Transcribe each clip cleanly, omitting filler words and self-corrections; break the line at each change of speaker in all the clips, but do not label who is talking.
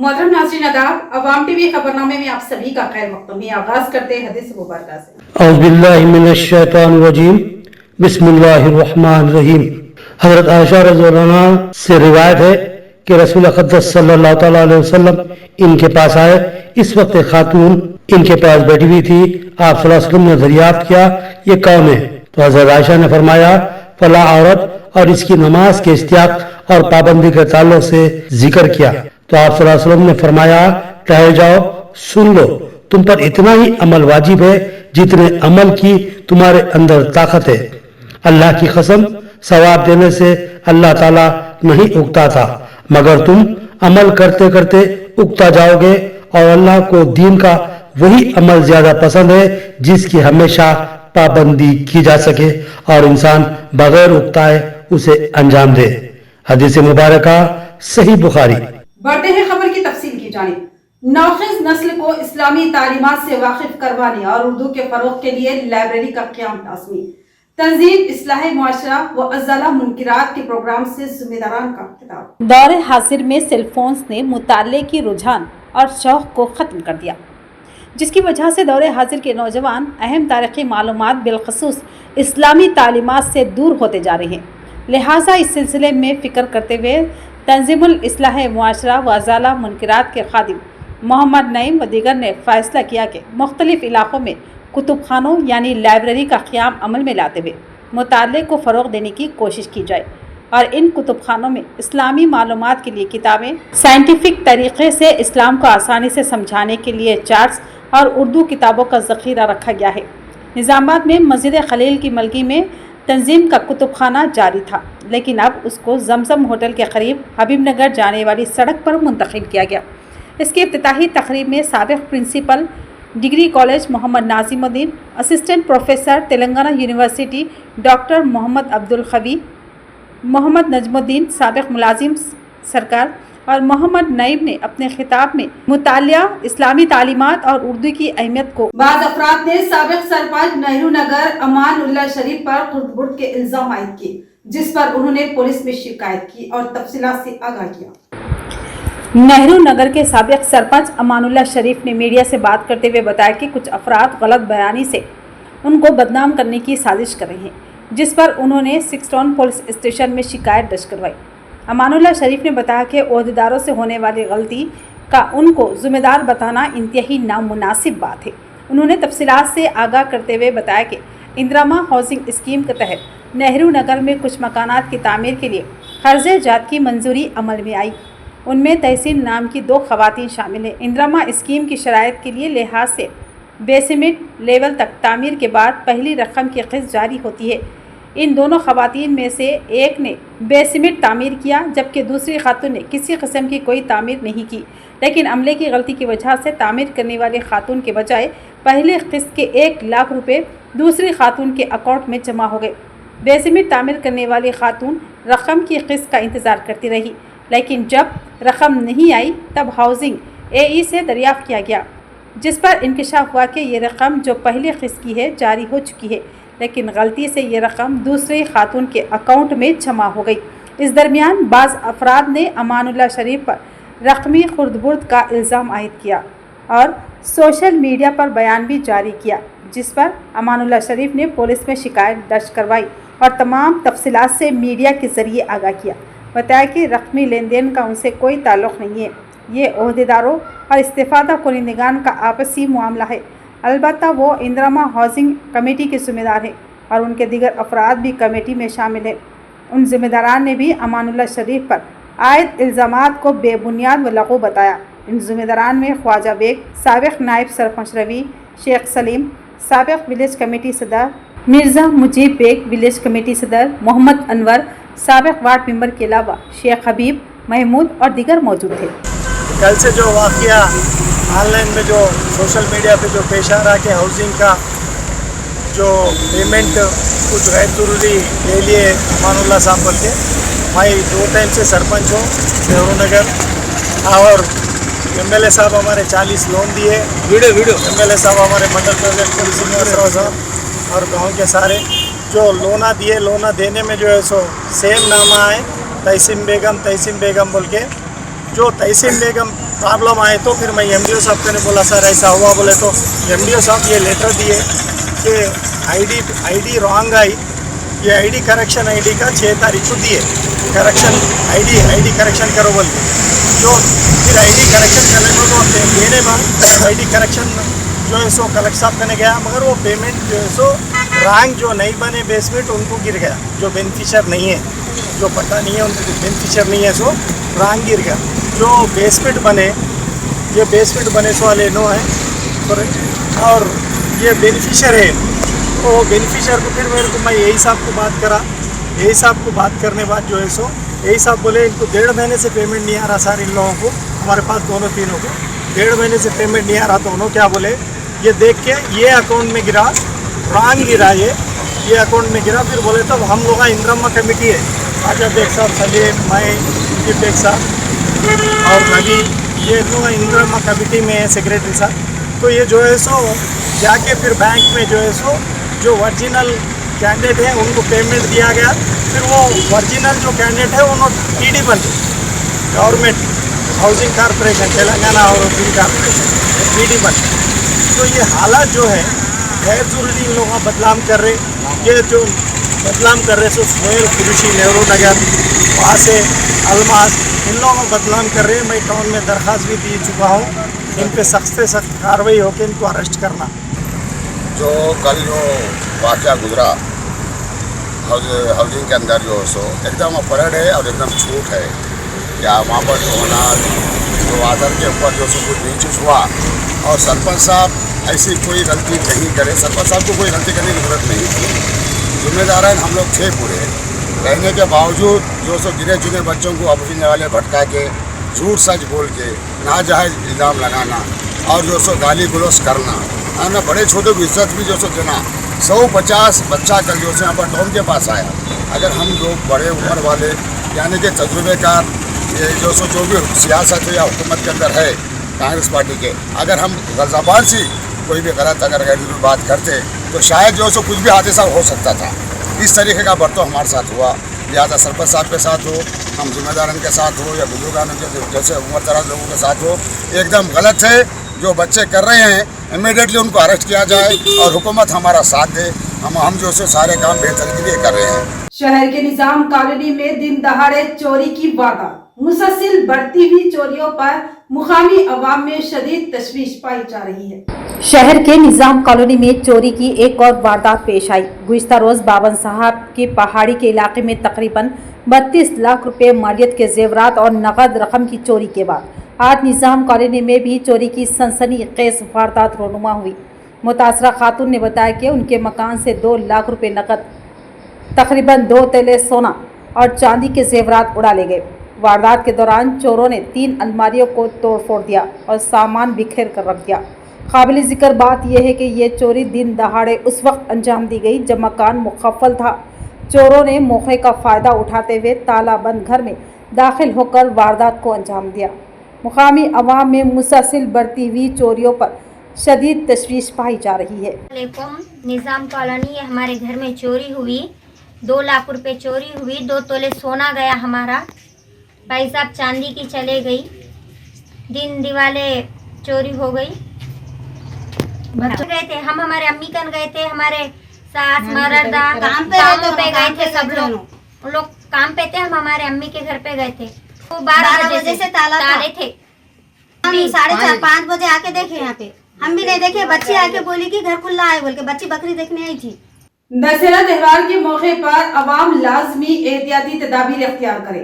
मोहतरम नाज़रीन आदाब, अवाम टीवी खबरनामे में आप सभी का खैर मक़दम है। आगाज करते हैं हदीस मुबारक से।
औज़ु बिल्लाहि मिनश शैतानिर रजीम, बिस्मिल्लाहिर रहमानिर रहीम। हज़रत आयशा रज़ियल्लाहु अन्हा से रिवायत है कि रसूल अक़दस सल्लल्लाहु तआला अलैहि वसल्लम इनके पास आए। इस वक्त एक खातून इनके पास बैठी हुई थी। आप सल्लल्लाहु अलैहि वसल्लम ने दरियाफ्त किया, ये कौन है? तो हज़रत आयशा ने फरमाया, फला औरत, और इसकी नमाज के इस्तियाक और पाबंदी के ताल्लुक से जिक्र किया। तो आप सल्लल्लाहु अलैहि वसल्लम ने फरमाया, ठहर जाओ, सुन लो, तुम पर इतना ही अमल वाजिब है जितने अमल की तुम्हारे अंदर ताकत है। अल्लाह की कसम, सवाब देने से अल्लाह ताला नहीं उगता था, मगर तुम अमल करते करते उगता जाओगे। और अल्लाह को दीन का वही अमल ज्यादा पसंद है जिसकी हमेशा पाबंदी की जा सके और इंसान बगैर उगताए उसे अंजाम दे। हदीस मुबारक सही बुखारी।
बढ़ते हैं खबर की तफसील की जानिब। नौखिज़ नस्ल को इस्लामी तालीमात से वाकिफ करवाने और उर्दू के फरोग के लिए लाइब्रेरी का क़याम लाज़मी। तंजीम इस्लाह मुआशरा व अज़ाला मुनकिरात के प्रोग्राम से ज़िम्मेदारान का खिताब।
दौरे हाजिर में सेलफोन्स ने मुताले की रुझान और शौक़ को ख़त्म कर दिया, जिसकी वजह से दौरे हाजिर के नौजवान अहम तारीख़ी मालूमात बिलखसूस इस्लामी तालीमात से दूर होते जा रहे हैं। लिहाजा इस सिलसिले में फ़िक्र करते हुए तंजीमुल इस्लाह मुआशरा व अज़ाला मुनकिरात के खादिम मोहम्मद नईम व दीगर ने फ़ैसला किया कि मुख्तलिफ़ इलाक़ों में कुतुबखानों यानी लाइब्रेरी का क़याम अमल में लाते हुए मुताले को फ़रोग़ देने की कोशिश की जाए और इन कुतुबखानों में इस्लामी मालूमात के लिए किताबें, साइंटिफिक तरीक़े से इस्लाम को आसानी से समझाने के लिए चार्ट्स और उर्दू किताबों का ज़ख़ीरा रखा गया है। निज़ामाबाद में मस्जिद खलील की मलकी में तंजीम का कुतुबखाना जारी था, लेकिन अब उसको जमजम होटल के करीब हबीबनगर जाने वाली सड़क पर मुंतकिल किया गया। इसके इफ्तिताही तकरीब में साबिक़ principal degree college Mohammed Nazimuddin, assistant professor Telangana university doctor Mohammed Abdul Qavi, Mohammed Najmuddin साबिक़ मुलाजिम सरकार और मोहम्मद नईम ने अपने खिताब में मुतालिया, इस्लामी तालीमात और उर्दू की अहमियत को
बाद अफराद ने साबिक़ सरपंच नेहरू नगर अमान उल्लाह शरीफ पर खुर्द-बुर्द के इल्ज़ाम आयद किए, जिस पर उन्होंने पुलिस में शिकायत की और तफसीलात से आगाह किया।
नेहरू नगर के साबिक़ सरपंच अमानुल्लाह शरीफ ने मीडिया से बात करते हुए बताया कि कुछ अफराद गलत बयानी से उनको बदनाम करने की साजिश कर रहे हैं, जिस पर उन्होंने 6 टाउन पुलिस स्टेशन में शिकायत दर्ज करवाई। अमानुल्लाह शरीफ ने बताया कि ओहदेदारों से होने वाली गलती का उनको ज़िम्मेदार बताना इंतहाई नामुनासिब बात है। उन्होंने तफसीलात से आगाह करते हुए बताया कि इंदिरा हाउसिंग स्कीम के तहत नेहरू नगर में कुछ मकानात की तामीर के लिए कर्ज़े जात की मंजूरी अमल में आई। उनमें तहसीन नाम की 2 खवातीन शामिल हैं। इंदिरा स्कीम की शराइत के लिए लिहाज से बेसिमेंट लेवल तक तामीर के बाद पहली रकम की किस्त जारी होती है। इन दोनों खवातीन में से एक ने बेसिमेंट तामीर किया, जबकि दूसरी खातून ने किसी किस्म की कोई तामीर नहीं की, लेकिन अमले की गलती की वजह से तामीर करने वाली खातून के बजाय पहली किस्त के 1 लाख रुपये दूसरी खातून के अकाउंट में जमा हो गए। बेसिमेंट तामीर करने वाली खातून रकम की किस्त का इंतज़ार करती रही, लेकिन जब रकम नहीं आई तब हाउसिंग AE से दरियाफ़्त किया गया, जिस पर इंकशाफ हुआ कि ये रकम जो पहली किस्त की है जारी हो चुकी है, लेकिन गलती से ये रकम दूसरी खातून के अकाउंट में जमा हो गई। इस दरमियान बाज़ अफराद ने अमानुल्लाह शरीफ पर रकमी खुर्द-बुर्द का इल्ज़ाम आयद किया और सोशल मीडिया पर बयान भी जारी किया, जिस पर अमानुल्लाह शरीफ ने पुलिस में शिकायत दर्ज करवाई और तमाम तफसीलात से मीडिया के ज़रिए आगाह किया। बताया कि रकमी लेन देन का उनसे कोई ताल्लुक़ नहीं है, ये ओहदेदारों और इस्तेफ़ादा कुनिंदगान का आपसी मामला है। अलबत्ता वो इंदिरा हाउसिंग कमेटी के ज़िम्मेदार हैं और उनके दीगर अफराद भी कमेटी में शामिल हैं। उन ज़िम्मेदारान ने भी अमानुल्लाह शरीफ पर आयद इल्ज़ामात को बेबुनियाद व लग़ू बताया। इन ज़िम्मेदारान में ख्वाजा बेग, साबिक़ नायब सरपंच रवि, शेख सलीम, साबिक़ विलेज कमेटी सदर मिर्ज़ा मुजीब बेग, विलेज कमेटी सदर मोहम्मद अनवर, साबिक़ वार्ड मेंबर के अलावा शेख हबीब, महमूद और दीगर मौजूद थे।
कल से जो वाक़या ऑनलाइन में जो सोशल मीडिया पे जो पेश आ रहा कि हाउसिंग का जो पेमेंट कुछ गैर ज़रूरी ले लिए अमानुल्लाह साहब बोल के, मैं 2 टाइम से सरपंच हूँ नेहरू नगर, और MLA साहब हमारे 40 लोन दिए। MLA साहब हमारे मंडल प्रेसिडेंट पुलिस श्रीनिवासराव साहब और गाँव के सारे जो लोना दिए, लोना देने में जो है सो सेम नामा है तहसीन बेगम बोल के, जो तहसीन बेगम प्रॉब्लम आए तो फिर मैं एमडीओ साहब ने बोला सर ऐसा हुआ, बोले तो एमडीओ साहब ये लेटर दिए कि आईडी रॉन्ग आई, ये आईडी करेक्शन आईडी का 6 तारीख को दिए, करेक्शन आईडी करेक्शन करो बोल के। जो फिर आईडी करेक्शन करने को तो देने बाद आईडी करेक्शन जो है सो कलेक्टर साहब करने गया, मगर वो पेमेंट जो है सो रैंक जो नहीं बने बेसमेंट उनको गिर गया, जो बेनिफिशियर नहीं है, जो पता नहीं है उनको बेनिफिशियर नहीं है सो रैंक गिर गया। जो बेसमेंट बने, ये बेसमेंट बने सो वाले नो है और ये बेनिफिशियर है, तो बेनिफिशियर को फिर मेरे को मैं यही साहब को बात करा, यही साहब को बात करने बाद जो है सो यही साहब बोले इनको 1.5 महीने से पेमेंट नहीं आ रहा सर, इन लोगों को हमारे पास दोनों तीनों को 1.5 महीने से पेमेंट नहीं आ रहा। तो उन्होंने क्या बोले, ये देख के ये अकाउंट में गिरा, रॉन्ग गिरा, ये अकाउंट में गिरा। फिर बोले तब हम लोग का इंद्रम्मा कमेटी है, आजा बेग साहब, सलीम, मैं बेग साहब और रवि, ये लोग इंद्रम्मा कमेटी में है सेक्रेटरी साहब। तो ये जो है सो जाके फिर बैंक में जो है सो जो ओरिजिनल कैंडिडेट है उनको पेमेंट दिया गया। फिर वो ओरिजिनल जो कैंडिडेट है उन्होंने टीडी बन, गवर्नमेंट हाउसिंग कॉर्पोरेशन तेलंगाना और हाउसिंग कॉर्पोरेशन टीडी बन। तो ये हालात जो है गैर जरूरी इन लोगों का बदलाव कर रहे, ये जो बदलाव कर रहे सो सोहेल कुरुशी, नेहरू नगर, वहाँ से अलमास, इन लोगों का बदलाव कर रहे हैं। मैं टाउन में दरख्वास्त भी दे चुका हूँ, इन पे सख्त से सख्त कार्रवाई होकर इनको अरेस्ट करना।
जो कल जो वाक़या गुजरा हाउसिंग के अंदर जो सो एकदम अपराध है और एकदम छूट है। क्या वहाँ पर जो होना जो आदर के ऊपर जो सो कुछ नीचे हुआ और सरपंच साहब ऐसी कोई गलती नहीं करे, सरपंच साहब को कोई गलती करने की जरूरत नहीं थी। जिम्मेदार हम लोग थे पूरे, रहने के बावजूद जो सो गिने चुने बच्चों को अफीम वाले भटका के झूठ सच बोल के नाजायज़ इल्ज़ाम लगाना और जो सो गाली गलौज करना, है ना, बड़े छोटे को इज्जत भी जो सो देना। 150 बच्चा कल जो से यहाँ पर टाउन के पास आया। अगर हम लोग बड़े उम्र वाले यानी कि तजुर्बेकार, ये जो भी सियासत है या हुकूमत के अंदर है कांग्रेस पार्टी के, अगर हम ज़बान से कोई भी गलत अगर गैर बात करते तो शायद जो सो कुछ भी हादसा हो सकता था। इस तरीके का बर्ताव हमारे साथ हुआ, लिहाजा सरपंच साहब के साथ हो, हम जिम्मेदारों के साथ हो या बुजुर्गान के जैसे उम्र दराज लोगों के साथ हो, एकदम गलत है। जो बच्चे कर रहे हैं इमीडिएटली उनको अरेस्ट किया जाए और हुकूमत हमारा साथ दे। हम जो से सारे काम बेहतर के लिए कर रहे हैं।
शहर के निजाम कॉलोनी में दिन दहाड़े चोरी की वारदात, मुसलसल बढ़ती हुई चोरियों पर मुकामी अवाम में शदीद तशवीश पाई जा रही है।
शहर के निजाम कॉलोनी में चोरी की एक और वारदात पेश आई। गुज़िश्ता रोज बावन साहब की पहाड़ी के इलाके में तकरीबन 32 लाख रुपए मालियत के जेवरात और नकद रकम की चोरी के बाद आज निजाम कॉलोनी में भी चोरी की सनसनीखेज वारदात रोनुमा हुई। मुतासरा खातून ने बताया कि उनके मकान से 2 लाख रुपए नकद, तकरीबन 2 तोले सोना और चांदी के जेवरात उड़ा ले गए। वारदात के दौरान चोरों ने 3 अलमारियों को तोड़ फोड़ दिया और सामान बिखेर कर रख दिया। काबिल ज़िक्र बात यह है कि यह चोरी दिन दहाड़े उस वक्त अंजाम दी गई जब मकान मुकफ्फल था। चोरों ने मौके का फ़ायदा उठाते हुए ताला बंद घर में दाखिल होकर वारदात को अंजाम दिया। मुकामी अवाम में मुसलसल बढ़ती हुई चोरियों पर शदीद तशवीश पाई जा रही है।
निज़ाम कॉलोनी हमारे घर में चोरी हुई, 2 लाख रुपए चोरी हुई, 2 तोले सोना गया हमारा, भाई साहब चांदी की चले गई, दिन दिवाले चोरी हो गई। बच्चे गए थे, हम हमारे अम्मी कन गए थे, हमारे सास मरदा काम पे गए थे, सब लोग उन लोग काम पे थे, हम हमारे अम्मी के घर पे गए थे। वो 12 बजे से ताले थे।
हम 4:30-5 बजे आके देखे यहाँ पे, हम भी नहीं देखे। बच्ची आके बोली कि घर खुला है बोल के, बच्ची बकरी देखने आई थी।
दशहरा त्योहार के मौके पर अवाम लाजमी एहतियाती तदाबीर अख्तियार करे।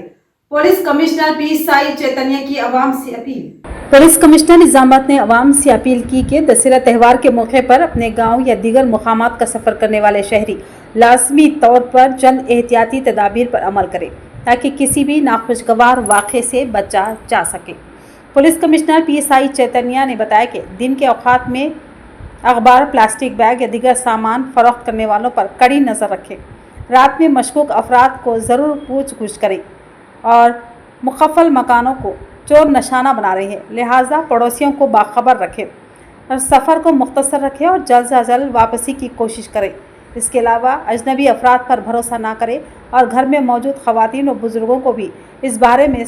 पुलिस कमिश्नर पी चैतन्य की अवाम से अपील।
पुलिस कमिश्नर निजामाबाद ने अवाम से अपील की कि दशहरा त्यौहार के मौके पर अपने गांव या दीगर मुकामात का सफ़र करने वाले शहरी लाजमी तौर पर चंद एहतियाती तदाबीर पर अमल करें ताकि किसी भी नाखुशगवार वाक़े से बचा जा सके। पुलिस कमिश्नर पी चैतन्य ने बताया कि दिन के औकात में अखबार, प्लास्टिक बैग या दीगर सामान फ़रोख्त करने वालों पर कड़ी नज़र रखें। रात में मशकूक अफराद को ज़रूर पूछ गुछ करें और मुकफ्फल मकानों को चोर निशाना बना रहे हैं, लिहाजा पड़ोसियों को बाखबर रखें और सफ़र को मुख्तसर रखें और जल्द से जल्द वापसी की कोशिश करें। इसके अलावा अजनबी अफराद पर भरोसा ना करें और घर में मौजूद ख़वातीन और बुज़ुर्गों को भी इस बारे में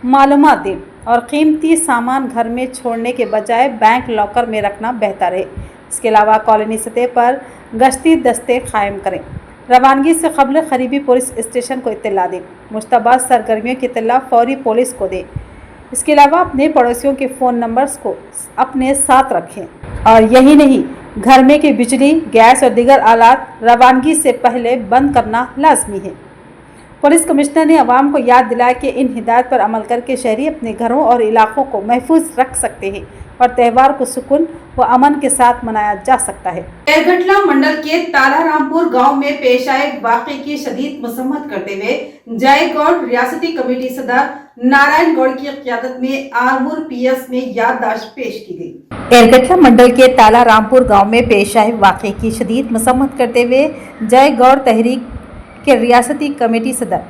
मालूमात दें। और कीमती सामान घर में छोड़ने के बजाय बैंक लॉकर में रखना बेहतर है। इसके अलावा कॉलोनी सतह पर गश्ती दस्ते कायम करें। रवानगी से कबल करीबी पुलिस स्टेशन को इत्तला दें। मुश्तबा सरगर्मियों की इत्तला फौरी पुलिस को दें। इसके अलावा अपने पड़ोसियों के फ़ोन नंबर्स को अपने साथ रखें। और यही नहीं, घर में की बिजली, गैस और दीगर आलात रवानगी से पहले बंद करना लाजमी है। पुलिस कमिश्नर ने आवाम को याद दिलाया कि इन हिदायत पर अमल करके शहरी अपने घरों और इलाकों को महफूज रख सकते हैं और त्यौहार को सुकून व अमन के साथ मनाया जा सकता है।
एरगटला मंडल के तालारामपुर गांव में पेश आए वाक़े की शदीद मसम्मत करते हुए जय गौड़ रियासती कमेटी सदर नारायण गौड़ की क़यादत में आरमूर पीएस में याददाश्त पेश की गई।
एरगटला मंडल के तालारामपुर गांव में पेश आए वाक़े की शदीद मसम्मत करते हुए जय गौड़ तहरीक के रियासती कमेटी सदर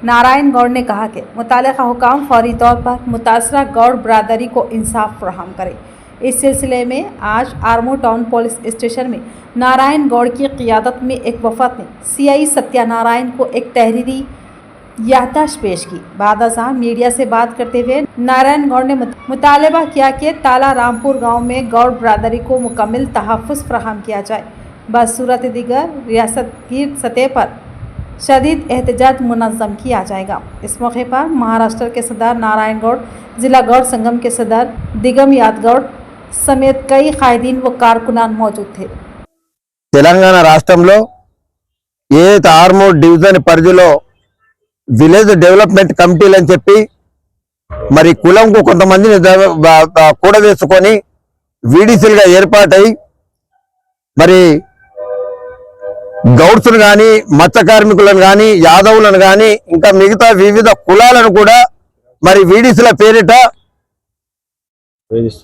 नारायण गौड़ ने कहा कि मुतालिका हुकाम फौरी तौर पर मुतासरा गौड़ बरादरी को इंसाफ फराहम करे। इस सिलसिले में आज आरमूर टाउन पुलिस स्टेशन में नारायण गौड़ की क़यादत में एक वफद ने सीआई सत्यानारायण को एक तहरीरी याददाश्त पेश की। बाद अज़ां मीडिया से बात करते हुए नारायण गौड़ ने मुतालबा किया कि तालारामपुर गाँव में गौड़ बरादरी को मुकम्मल तहफ़्फ़ुज़ फराहम किया जाए। बसूरत दीगर रियासत की सतह पर शदीद एहतजाज मुनज़्ज़म किया जाएगा। इस मौके पर महाराष्ट्र के सदर नारायण गौड़, जिला गौड़ संगम के सदर दिगम यादगौड़ समेत कई कायदीन व कारकुनान मौजूद थे।
తెలంగాణ రాష్ట్రంలో ఏదైతే ఆర్మూర్ డివిజన్ పరిధిలో విలేజ్ డెవలప్మెంట్ కమిటీలు అని చెప్పి మరి కులంకు కొంతమందిని కూడవేసుకొని వీడీసీలుగా ఏర్పాటై మరి గౌడ్సులు కానీ మత్స్య కార్మికులను కానీ యాదవులను కానీ ఇంకా మిగతా వివిధ కులాలను కూడా మరి వీడీసీల పేరిట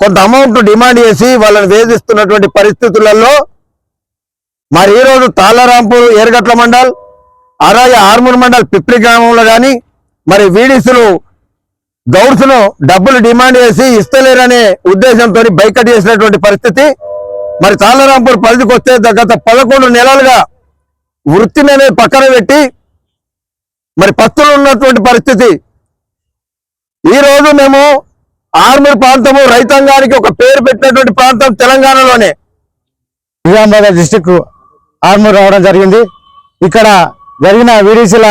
కొంత అమౌంట్ డిమాండ్ చేసి వాళ్ళని వేధిస్తున్నటువంటి పరిస్థితులలో మరి ఈ రోజు తాళరాంపూర్ ఏర్గట్ల మండల్ అలాగే ఆర్మూర్ మండల్ పిప్లి గ్రామంలో కానీ మరి వీడీసీలు గౌడ్స్ను డబ్బులు డిమాండ్ చేసి ఇస్తలేరనే ఉద్దేశంతో బైకట్ చేసినటువంటి పరిస్థితి। మరి తాళరాంపూర్ పరిధికి వస్తే గత 11 నెలలుగా వృత్తిని అనేది పక్కన పెట్టి మరి పస్తులు ఉన్నటువంటి పరిస్థితి। ఈ రోజు మేము ఆర్మూర్ ప్రాంతము రైతాంగానికి ఒక పేరు పెట్టినటువంటి ప్రాంతం తెలంగాణలోనే నిజామాబాద్ డిస్టిక్ ఆర్మూర్ రావడం జరిగింది। ఇక్కడ జరిగిన వీడీసీల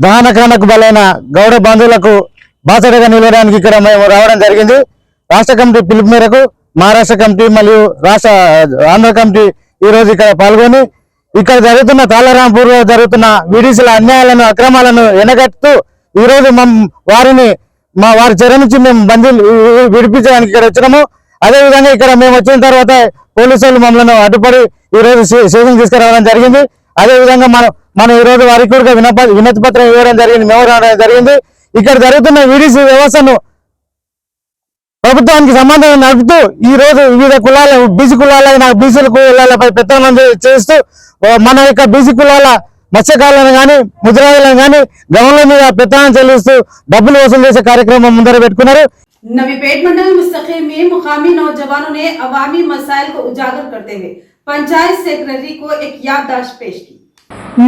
దహనకాండకు బలైన గౌడ బంధువులకు బాసటగా నిలవడానికి ఇక్కడ మేము రావడం జరిగింది। రాష్ట్ర కమిటీ పిలుపు మేరకు మహారాష్ట్ర కమిటీ మరియు ఆంధ్ర కమిటీ ఈ రోజు ఇక్కడ పాల్గొని ఇక్కడ జరుగుతున్న తాళరాంపూర్ లో జరుగుతున్న వీడీసీల అన్యాయాలను అక్రమాలను ఎండగట్టుతూ ఈ రోజు వారిని వారి చెర నుంచి మేము బందీలు విడిపించడానికి ఇక్కడ వచ్చినాము। అదేవిధంగా ఇక్కడ మేము వచ్చిన తర్వాత పోలీసులు మమ్మల్ని అడ్డుపడి ఈ రోజు స్టేషన్ తీసుకురావడం జరిగింది। అదేవిధంగా మనం ఈ రోజు వారికి కూడా వినతి పత్రం ఇవ్వడం జరిగింది, మేము రావడం జరిగింది। ఇక్కడ జరుగుతున్న వీడీసీ వ్యవస్థను ప్రభుత్వానికి సంబంధం నడుపుతూ ఈ రోజు వివిధ కులాల బీసీ కులాలైన బీసీల కులాలపై పెత్తనం చేస్తూ మన యొక్క బీసీ కులాల మత్స్యకారులను కానీ ముద్రాలను కానీ గవర్నల మీద పెత్తనం చెల్లిస్తూ డబ్బులు వసూలు చేసే కార్యక్రమం ముందర పెట్టుకున్నారు।
नवीपेट मंडल मुस्तकिल में मुकामी नौजवानों ने अवामी मसाइल को उजागर करते हुए पंचायत सेक्रेटरी को एक याददाश्त पेश की।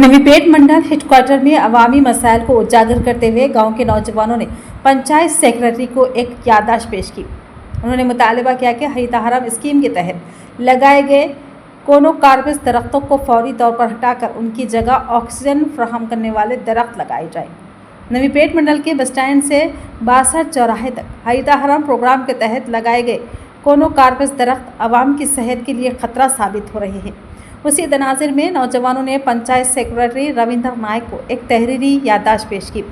नवीपेट मंडल हेडक्वार्टर में अवामी मसाइल को उजागर करते हुए गांव के नौजवानों ने पंचायत सेक्रेटरी को एक याददाश्त पेश की। उन्होंने मुतालबा किया कि हरित हरम स्कीम के तहत लगाए गए कोनो कार्बस दरख्तों को फौरी तौर पर हटाकर उनकी जगह ऑक्सीजन फ्राहम करने वाले दरख्त लगाए जाए। नवीपेट मंडल के बस स्टैंड से 62 चौराहे तक हरित हरम प्रोग्राम के तहत लगाए गए कोनो कार्बस दरख्त आवाम की सेहत के लिए खतरा साबित हो रहे हैं। उसी तनाज़ुर में नौजवानों ने पंचायत सेक्रेटरी रविंद्र नायक को एक तहरीरी याददाश्त पेश की।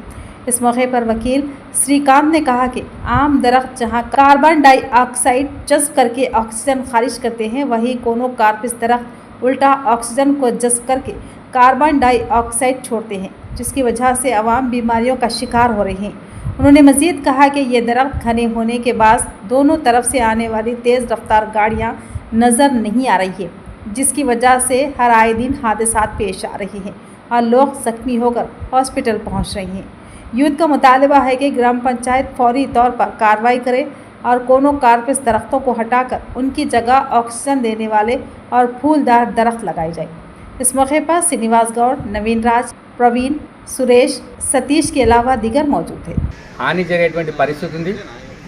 इस मौके पर वकील श्रीकांत ने कहा कि आम दरख्त जहां कार्बन डाइऑक्साइड जज्ब करके ऑक्सीजन खारिज करते हैं, वहीं कोनो कार्बस दरख्त उल्टा ऑक्सीजन को जज्ब करके कार्बन डाइऑक्साइड छोड़ते हैं, जिसकी वजह से आवाम बीमारियों का शिकार हो रही हैं। उन्होंने मज़ीद कहा कि ये दरख्त घने होने के बाद दोनों तरफ से आने वाली तेज़ रफ्तार गाड़ियाँ नज़र नहीं आ रही है, जिसकी वजह से हर आए दिन हादसा पेश आ रहे हैं और लोग जख्मी होकर हॉस्पिटल पहुँच रहे हैं। यूथ का मुतालबा है कि ग्राम पंचायत फौरी तौर पर कार्रवाई करे और कोनो कार्बस दरख्तों को हटाकर उनकी जगह ऑक्सीजन देने वाले और फूलदार दरख्त लगाए जाए। इस मौके पर श्रीनिवास गौड़, नवीन राज, प्रवीण, सुरेश सतीश के अलावा दीगर मौजूद थे।
హాని జరిగేటువంటి పరిస్థితి ఉంది.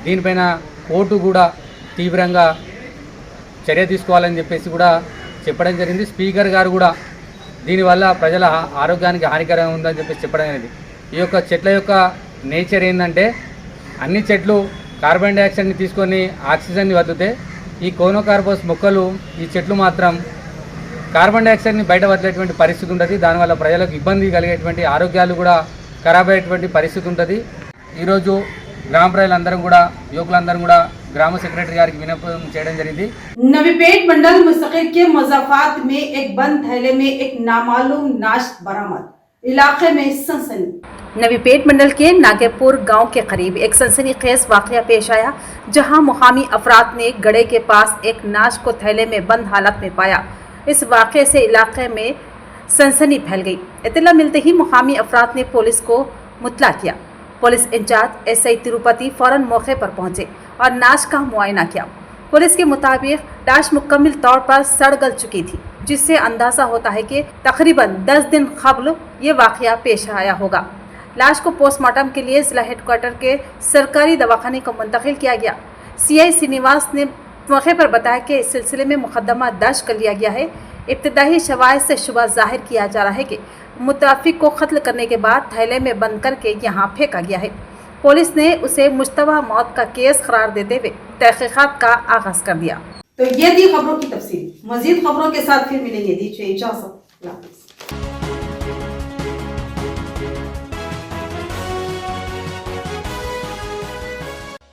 దీనిపైన కోర్టు కూడా తీవ్రంగా చర్య తీసుకోవాలని చెప్పేసి కూడా చెప్పడం జరిగింది. స్పీకర్ గారు కూడా దీనివల్ల ప్రజల ఆరోగ్యానికి హానికరంగా ఉందని చెప్పేసి చెప్పడం జరిగింది. ఈ యొక్క చెట్ల యొక్క నేచర్ ఏంటంటే అన్ని చెట్లు కార్బన్ డైఆక్సైడ్ని తీసుకొని ఆక్సిజన్ని వదిలితే ఈ కోనోకార్బోస్ మొక్కలు ఈ చెట్లు మాత్రం కార్బన్ డైఆక్సైడ్ని బయట వదిలేటువంటి పరిస్థితి ఉంటుంది. దానివల్ల ప్రజలకు ఇబ్బంది కలిగేటువంటి ఆరోగ్యాలు కూడా ఖరాబ్ అయ్యేటువంటి పరిస్థితి ఉంటుంది. ఈరోజు గ్రామ ప్రజలందరం కూడా యువకులందరం కూడా గ్రామ సెక్రటరీ గారికి విన్నపం చేయడం జరిగింది.
नवीपेट मंडल मुस्तकिल के मजाफात में एक बंद थैले में एक नामालूम नाश बरामद, इलाके में सनसनी।
नवीपेट मंडल के नागेपुर गांव के करीब एक सनसनीखेज वाकया पेश आया, जहां मुकामी अफराद ने गड़े के पास एक नाश को थैले में बंद हालत में पाया। इस वाक़े से इलाके में सनसनी फैल गई। इत्तला मिलते ही मुकामी अफराद ने पुलिस को मुतला किया। पुलिस इंचार्ज एसआई तिरुपति फौरन मौके पर पहुंचे और नाश का मुआयना किया। पुलिस के मुताबिक लाश मुकम्मल तौर पर सड़ गल चुकी थी, जिससे अंदाज़ा होता है कि तकरीबन 10 दिन कबल ये वाक़या पेश आया होगा। लाश को पोस्टमार्टम के लिए जिला हेडक्वार्टर के सरकारी दवाखाने को मुंतकिल किया गया। सीआई श्रीनिवास ने मौके पर बताया कि इस सिलसिले में मुकदमा दर्ज कर लिया गया है। इब्तदाई शवाहिद से शुबा जाहिर किया जा रहा है कि मुताफिक को कत्ल करने के बाद थैले में बंद करके यहाँ फेंका गया है। पुलिस ने उसे मुश्तबा मौत का केस करार देते हुए तहकीकात का आगाज कर दिया।
तो ये थी खबरों की तफसील। मजीद खबरों के साथ फिर मिलेंगे। दीजिए इजाजत।